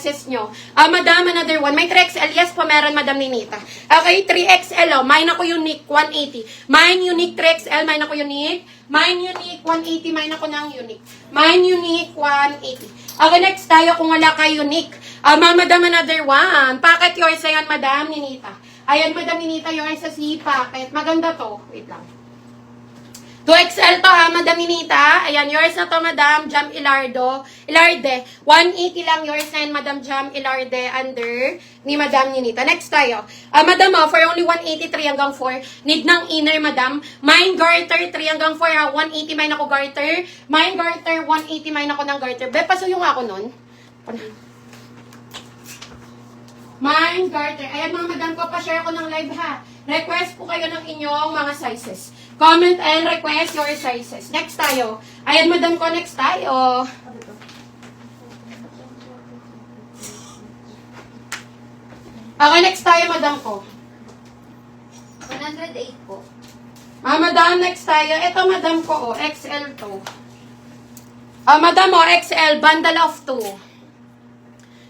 sizes nyo. Madam, another one. May 3XL. Yes po, meron, Madam Ninita. Okay, 3XL, oh. Mine ako unique, 180. Mine unique, 3XL. Mine ako unique. Mine unique, 180. Mine ako ng unique. Mine unique, 180. Okay, next tayo kung wala kay unique. Madam, another one. Packet yours, ayan, Madam Ninita. Ayan, Madam Ninita, yours sa C packet. Maganda to. Wait lang. 2XL to ha, Madam Ninita. Ayan, yours na to, Madam Jam Ilarde. 180 lang yours na yun, Madam Jam Ilarde, under ni Madam Ninita. Next tayo. Madam, for only 183 hanggang 4. Need ng inner, Madam. Mine garter, 3 hanggang 4 ha. 180 mine ako garter. Mine garter, 180 mine ako ng garter. Be, pasuyong ako nun. Mine garter. Ayan mga Madam ko, pa-share ko ng live ha. Request po kayo ng inyong mga sizes. Comment and request your sizes. Next tayo. Ayan, Madam ko, next tayo. Okay, next tayo, Madam ko. 108 po. Madam, next tayo. Ito, Madam ko, XL to. Madam, XL, bundle of 2.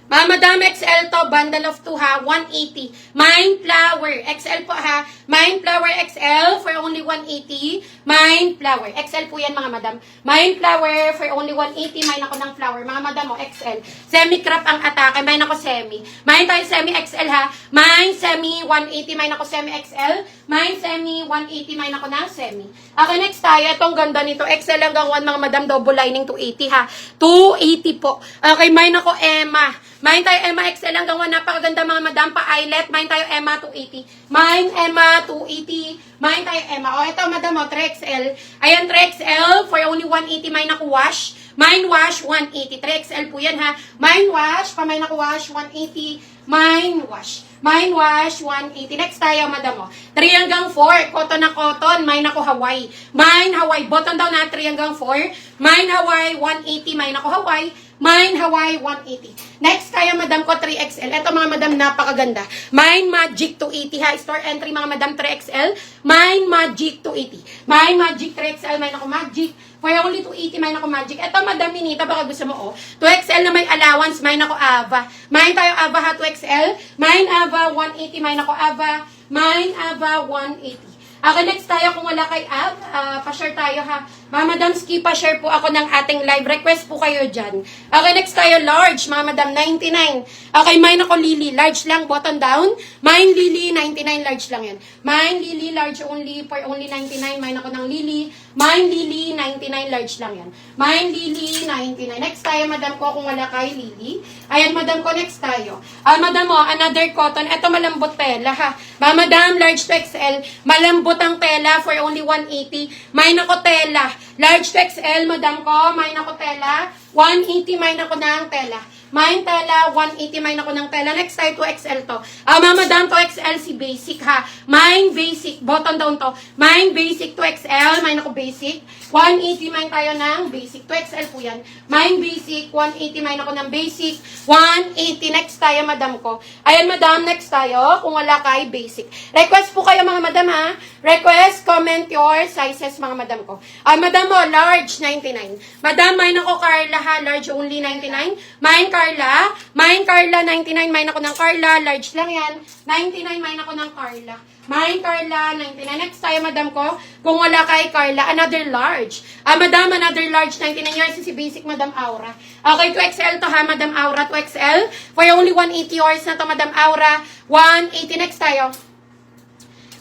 Madam, XL to, bundle of 2 ha, 180. Mine flower, XL po ha. Mine flower XL for only 180. Mine flower, XL po yan mga madam. Mine flower for only 180. Mine ako ng flower. Mga madam XL. Semi-crop ang atake. Mine ako semi. Mine tayo semi XL ha. Mine semi 180. Mine ako semi XL. Mine semi 180. Mine ako ng semi. Okay, next tayo. Itong ganda nito. XL hanggang 1 mga madam. Double lining 280 ha. 280 po. Okay, mine ako Emma. Mine tayo Emma XL hanggang 1. Napakaganda mga madam. Pa-eyelet. Mine tayo Emma 280. Mine Emma 280. Mine tayo Emma. O, ito madam 3XL. Ayan, 3XL for only 180. Mine ako wash. Mine wash 180. 3XL po yan ha. Mine wash. Mine ako wash 180. Mine wash. Mine wash 180. Next tayo madam 3 hanggang 4. Cotton na cotton. Mine ako Hawaii. Mine Hawaii. Button down na 3 hanggang 4. Mine Hawaii 180. Mine ako Hawaii. Mine Hawaii 180. Next tayo madam ko 3XL. Ito mga madam napakaganda. Mine Magic 280 ha. Store entry mga madam 3XL. Mine Magic 280. Mine Magic 3XL. Mine ako Magic. For only 280 mine ako Magic. Ito madam Ninita baka gusto mo 2XL na may allowance. Mine ako Ava. Mine tayo Ava ha 2XL. Mine Ava 180. Mine ako Ava. Mine Ava 180. Okay, next tayo kung wala kay Av, pa-share tayo ha. Madam Ski, pa-share po ako ng ating live. Request po kayo dyan. Okay, next tayo, large, madam, 99. Okay, mine ako Lily, large lang, button down. Mine Lily, 99, large lang yan. Mine Lily, large only, for only 99. Mine ako ng Lily. Mine Lily, 99, large lang yan. Mine Lily, 99. Next tayo, madam ko, kung wala kay Lily. Ayan, madam ko, next tayo. Madam mo, another cotton. Ito malambot tela ha. Madam, large to XL. Malambot ang tela for only 180. Mine ako tela. Large to XL, madam ko. Mine ako tela. 180, mine ako ng tela. Mine tela, 180, mine ako ng tela. Next tayo, 2XL to. Madam, 2XL si basic ha. Mine basic, button down to. Mine basic, 2XL, mine ako basic. 180, mine tayo ng basic. 2XL po yan. Mine basic, 180, mine ako ng basic. 180, next tayo, madam ko. Ayan, madam, next tayo, kung wala kay basic. Request po kayo, mga madam, ha? Request, comment your sizes, mga madam ko. Madam mo, large, 99. Madam, mine ako Carla, ha? Large only, 99. Mine Carla. Mine Carla, 99. Mine ako ng Carla. Large lang yan. 99, mine ako ng Carla. Mine Carla, 99. Next tayo, madam ko. Kung wala kay Carla, another large. Madam, another large, 99 years. Si basic, madam Aura. Okay, 2XL to ha, madam Aura. 2XL. For only 180 yours na to, madam Aura. 180. Next tayo.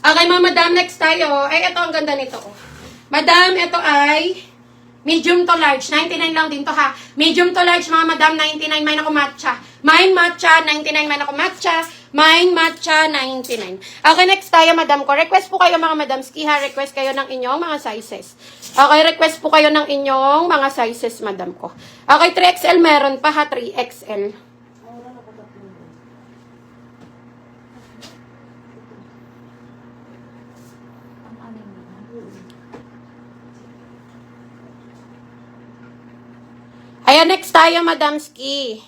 Okay, madam, next tayo. Ito ang ganda nito. Madam, ito ay medium to large. 99 lang din to ha. Medium to large, mga madam, 99. Mine ako matcha. Mine matcha, 99. Mine ako matcha. Mine matcha, 99. Okay, next tayo, madam ko. Request po kayo, mga madam ski ha. Request kayo ng inyong mga sizes. Okay, request po kayo ng inyong mga sizes, madam ko. Okay, 3XL meron pa ha. 3XL. Ayan, next tayo, Madam Ski.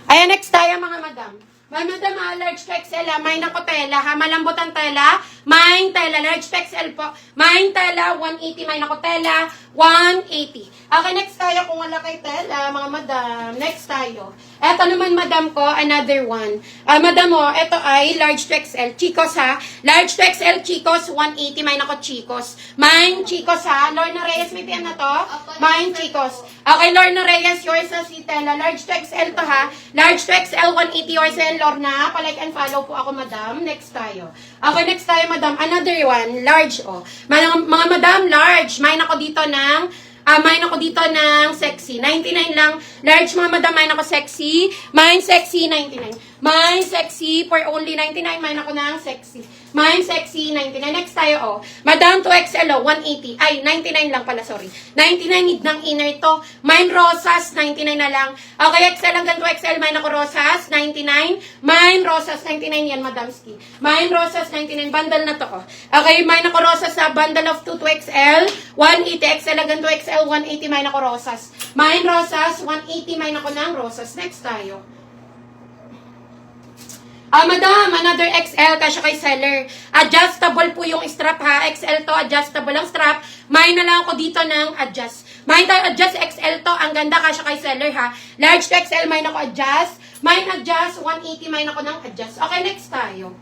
Ayan, next tayo, mga madam. May madam, large to XL, mine ako tela, ha? Malambot ang tela. Mine tela, large to XL po. Mine tela, 180. Mine ako tela, 180. Okay, next tayo kung wala kay tela, mga madam. Next tayo. Eto naman, madam ko, another one. Madam mo, eto ay large to XL. Chicos ha. Large to XL, Chicos, 180. Mine ako, Chicos. Mine, Chicos ha. Lorna Reyes, may PM na to? Mine, Chicos. Okay, Lorna Reyes, yours na si Tela. Large to XL to ha. Large to XL, 180 yours and Lorna. Palike and follow po ako, madam. Next tayo. Okay, next tayo, madam. Another one. Large, oh. Mga madam, large. Mine ako dito ng mine ako dito ng sexy. 99 lang. Large, mga madam, mine ako sexy. Mine sexy, 99. Mine sexy for only 99. Mine ako ng sexy. Mine sexy, 99. Next tayo, oh. Madam, 2XL, oh, 180. Ay, 99 lang pala, sorry. 99 need ng inner to. Mine rosas, 99 na lang. Okay, XL hanggang 2XL. Mine ako rosas, 99. Mine rosas, 99 yan, madam ski. Mine rosas, 99. Bundle na to, oh. Okay, mine ako rosas sa bundle of 2 2XL. 180, XL hanggang 2XL, 180. Mine ako rosas. Mine rosas, 180. Mine ako ng rosas. Next tayo. Madam, another XL, kasya kay seller. Adjustable po yung strap ha. XL to, adjustable ang strap. Mine na lang ako dito ng adjust. Mine tayo adjust XL to. Ang ganda, kasya kay seller ha. Large to XL, mine ako adjust. Mine adjust, 180, mine ako ng adjust. Okay, next tayo.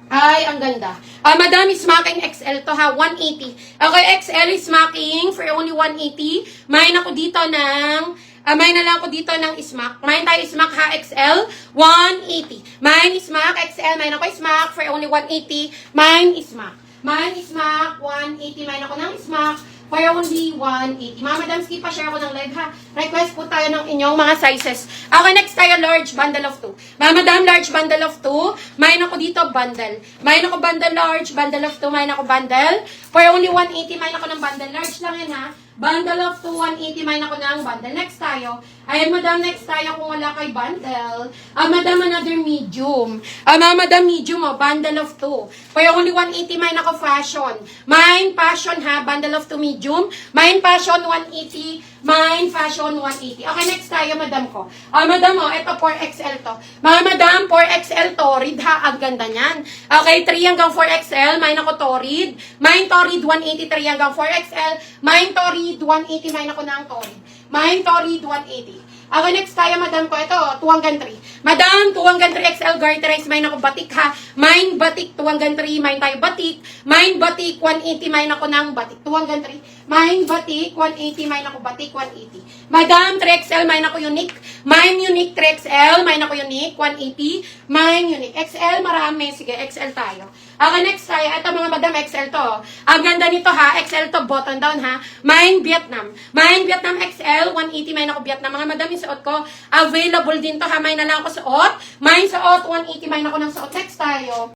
Ay, ang ganda. Madam, is smacking XL to ha, 180. Okay, XL is smacking for only 180. Mine ako dito ng mine na lang ako dito ng smack. Mine tayo smack ha, XL, 180. Mine is smack, XL, mine ako smack for only 180. Mine is smack. Mine is smack, 180. Mine ako ng smack for only 180. Mga madam, skip pa share ako ng live ha. Request po tayo ng inyong mga sizes. Okay, next tayo, large bundle of 2. Mga madam, large bundle of 2. Mine ako dito, bundle. Mine ako bundle, large bundle of 2. Mine ako bundle. For only 180, mine ako ng bundle. Large lang yan ha. Bundle of 2, 180, mine ako ng bundle. Next tayo. Ayan, madam, next tayo kung wala kay bundle. Madam, another medium. Madam, medium, oh, bundle of 2. For only 180, mine ako fashion. Mine, fashion, ha, bundle of 2 medium. Mine, fashion, 180. Mine, fashion, 180. Okay, next tayo, madam ko. Madam, oh, ito, 4XL to. Mga madam, 4XL Torrid, ha, ang ganda niyan. Okay, 3 hanggang 4XL, mine ako Torrid. Mine, Torrid, 180, 3 hanggang 4XL. Mine, Torrid, 180, mine ako ng Torrid. Mine, Torrid, 180. Okay, next tayo, madam ko. Ito, 2 hanggang 3. Madam, 2 hanggang 3 XL garterize. Mine ako batik, ha. Mine, batik, 2 hanggang 3. Mine tayo batik. Mine, batik, 180. Mine ako ng batik. 2 hanggang 3. Mine, batik, 180. Mine ako batik, 180. Madam, 3XL. Mine ako unique. Mine, unique, 3XL. Mine ako unique, 180. Mine, unique. XL, marami. Sige, XL tayo. Okay, next tayo. Ito, mga madam, XL to. Ang ganda nito, ha. XL to, button down, ha. Mine, Vietnam. Mine, Vietnam, XL. 180. Mine ako Vietnam. Mga madam, yung suot ko, available din to, ha. Mine na lang ako suot. Mine suot, 180. Mine ako ng suot. Next tayo.